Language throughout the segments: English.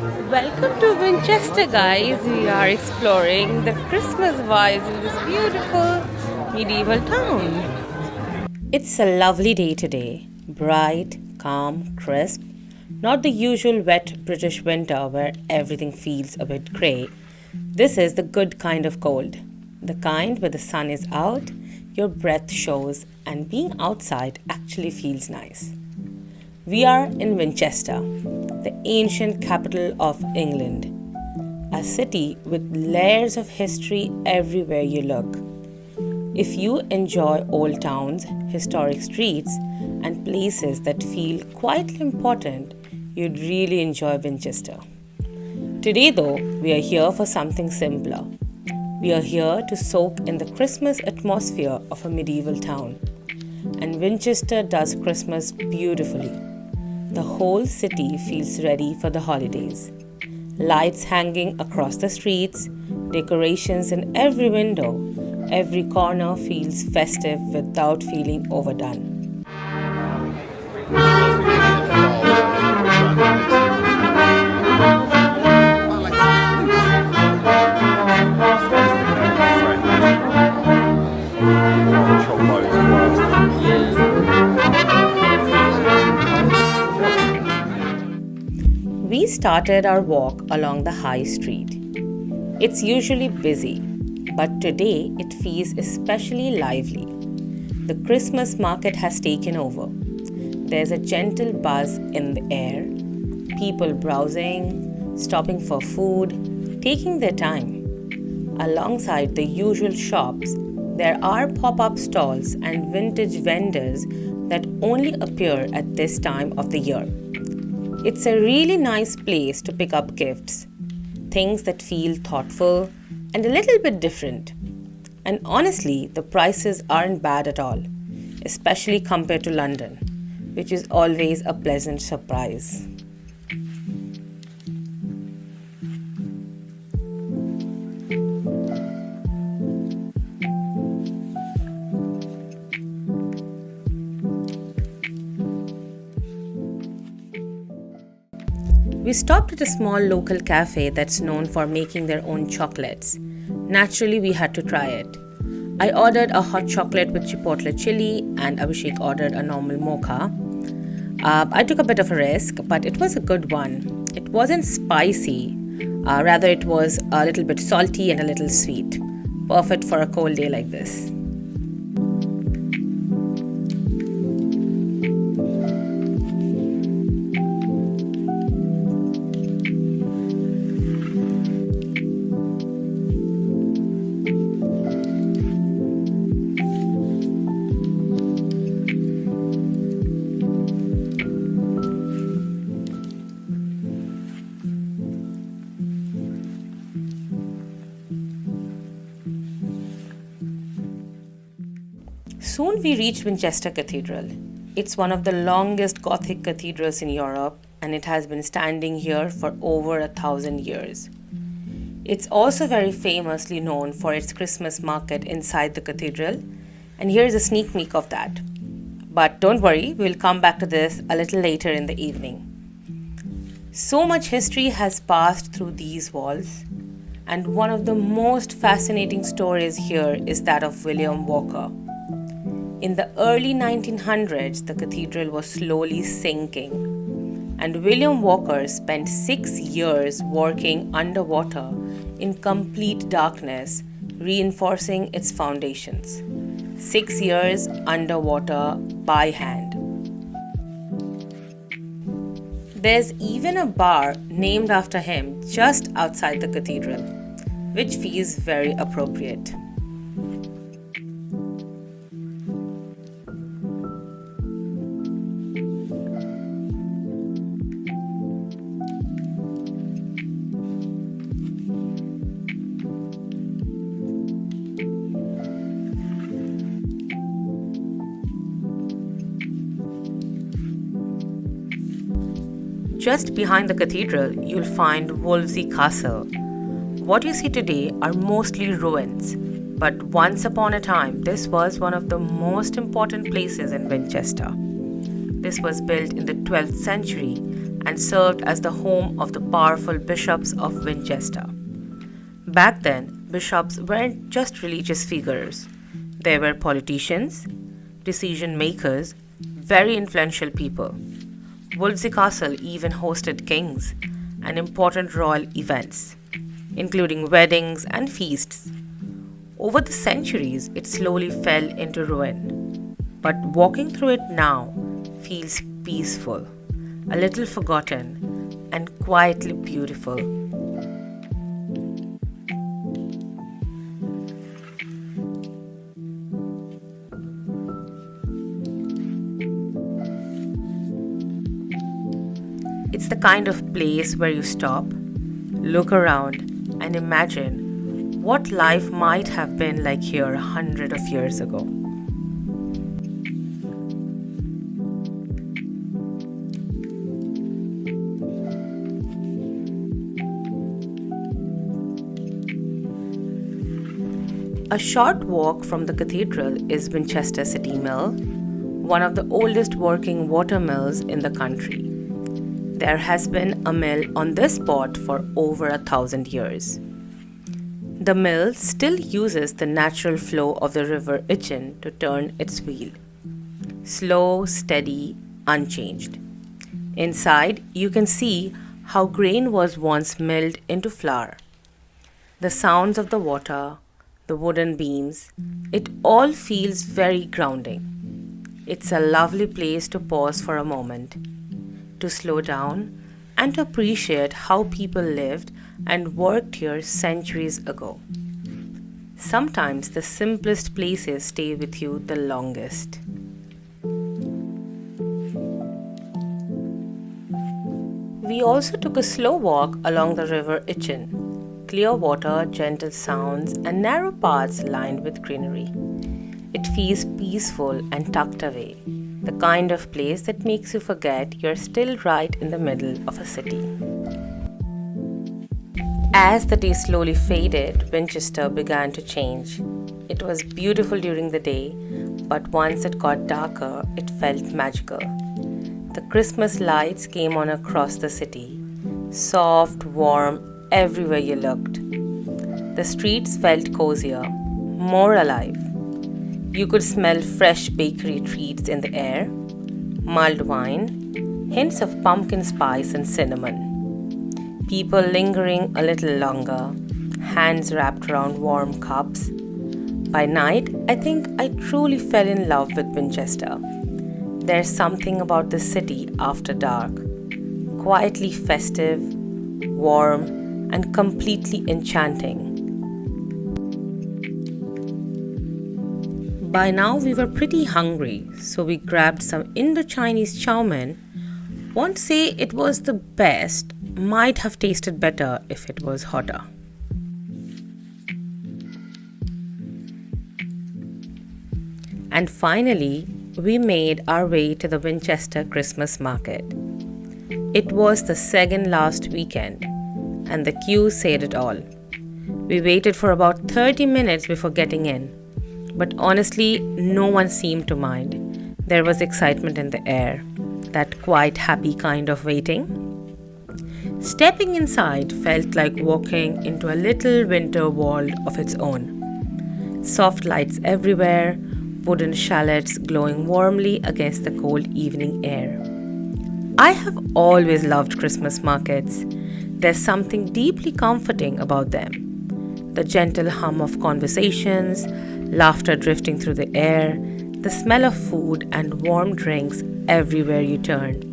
Welcome to Winchester, guys. We are exploring the Christmas vibes in this beautiful medieval town. It's a lovely day today. Bright, calm, crisp. Not the usual wet British winter where everything feels a bit grey. This is the good kind of cold. The kind where the sun is out, your breath shows, and being outside actually feels nice. We are in Winchester, the ancient capital of England, a city with layers of history everywhere you look. If you enjoy old towns, historic streets, and places that feel quietly important, you'd really enjoy Winchester. Today, though, we are here for something simpler. We are here to soak in the Christmas atmosphere of a medieval town. And Winchester does Christmas beautifully. The whole city feels ready for the holidays. Lights hanging across the streets, decorations in every window, every corner feels festive without feeling overdone. We started our walk along the High Street. It's usually busy, but today it feels especially lively. The Christmas market has taken over. There's a gentle buzz in the air, people browsing, stopping for food, taking their time. Alongside the usual shops, there are pop-up stalls and vintage vendors that only appear at this time of the year. It's a really nice place to pick up gifts, things that feel thoughtful and a little bit different. And honestly, the prices aren't bad at all, especially compared to London, which is always a pleasant surprise. We stopped at a small local cafe that's known for making their own chocolates. Naturally, we had to try it. I ordered a hot chocolate with chipotle chili, and Abhishek ordered a normal mocha. I took a bit of a risk, but it was a good one. It wasn't spicy, rather, it was a little bit salty and a little sweet. Perfect for a cold day like this. Soon we reached Winchester Cathedral. It's one of the longest Gothic cathedrals in Europe, and it has been standing here for over 1,000 years. It's also very famously known for its Christmas market inside the cathedral, and here's a sneak peek of that. But don't worry, we'll come back to this a little later in the evening. So much history has passed through these walls, and one of the most fascinating stories here is that of William Walker. In the early 1900s, the cathedral was slowly sinking, and William Walker spent 6 years working underwater in complete darkness, reinforcing its foundations. 6 years underwater by hand. There's even a bar named after him just outside the cathedral, which feels very appropriate. Just behind the cathedral, you'll find Wolvesey Castle. What you see today are mostly ruins, but once upon a time, this was one of the most important places in Winchester. This was built in the 12th century and served as the home of the powerful bishops of Winchester. Back then, bishops weren't just religious figures, they were politicians, decision makers, very influential people. Wolvesey Castle even hosted kings and important royal events, including weddings and feasts. Over the centuries, it slowly fell into ruin. But walking through it now feels peaceful, a little forgotten, and quietly beautiful. It's the kind of place where you stop, look around, and imagine what life might have been like here 100 of years ago. A short walk from the cathedral is Winchester City Mill, one of the oldest working water mills in the country. There has been a mill on this spot for over 1,000 years. The mill still uses the natural flow of the River Itchen to turn its wheel. Slow, steady, unchanged. Inside, you can see how grain was once milled into flour. The sounds of the water, the wooden beams, it all feels very grounding. It's a lovely place to pause for a moment, to slow down, and to appreciate how people lived and worked here centuries ago. Sometimes the simplest places stay with you the longest. We also took a slow walk along the River Itchen. Clear water, gentle sounds, and narrow paths lined with greenery. It feels peaceful and tucked away, the kind of place that makes you forget you're still right in the middle of a city. As the day slowly faded, Winchester began to change. It was beautiful during the day, but once it got darker, it felt magical. The Christmas lights came on across the city, soft, warm, everywhere you looked. The streets felt cozier, more alive. You could smell fresh bakery treats in the air, mulled wine, hints of pumpkin spice and cinnamon. People lingering a little longer, hands wrapped around warm cups. By night, I think I truly fell in love with Winchester. There's something about the city after dark, quietly festive, warm, and completely enchanting. By now we were pretty hungry, so we grabbed some Indo-Chinese chow mein. Won't say it was the best, might have tasted better if it was hotter. And finally, we made our way to the Winchester Christmas Market. It was the second last weekend, and the queue said it all. We waited for about 30 minutes before getting in. But honestly, no one seemed to mind. There was excitement in the air, that quiet, happy kind of waiting. Stepping inside felt like walking into a little winter world of its own. Soft lights everywhere, wooden shallots glowing warmly against the cold evening air. I have always loved Christmas markets. There's something deeply comforting about them. The gentle hum of conversations, laughter drifting through the air, the smell of food and warm drinks everywhere you turn.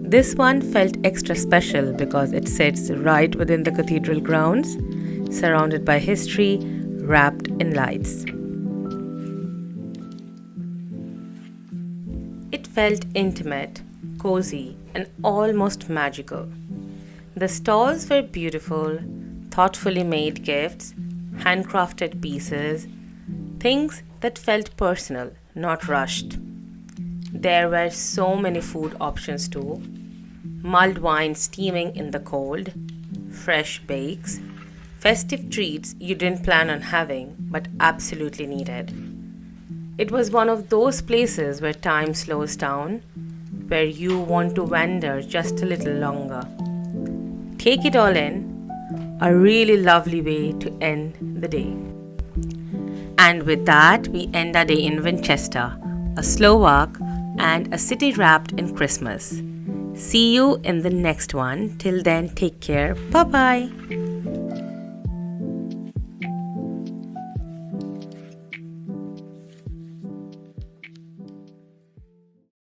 This one felt extra special because it sits right within the cathedral grounds, surrounded by history, wrapped in lights. It felt intimate, cozy, and almost magical. The stalls were beautiful, thoughtfully made gifts, handcrafted pieces, things that felt personal, not rushed. There were so many food options too. Mulled wine steaming in the cold, fresh bakes, festive treats you didn't plan on having but absolutely needed. It was one of those places where time slows down, where you want to wander just a little longer. Take it all in, a really lovely way to end the day. And with that, we end our day in Winchester, a slow walk and a city wrapped in Christmas. See you in the next one. Till then, take care. Bye-bye.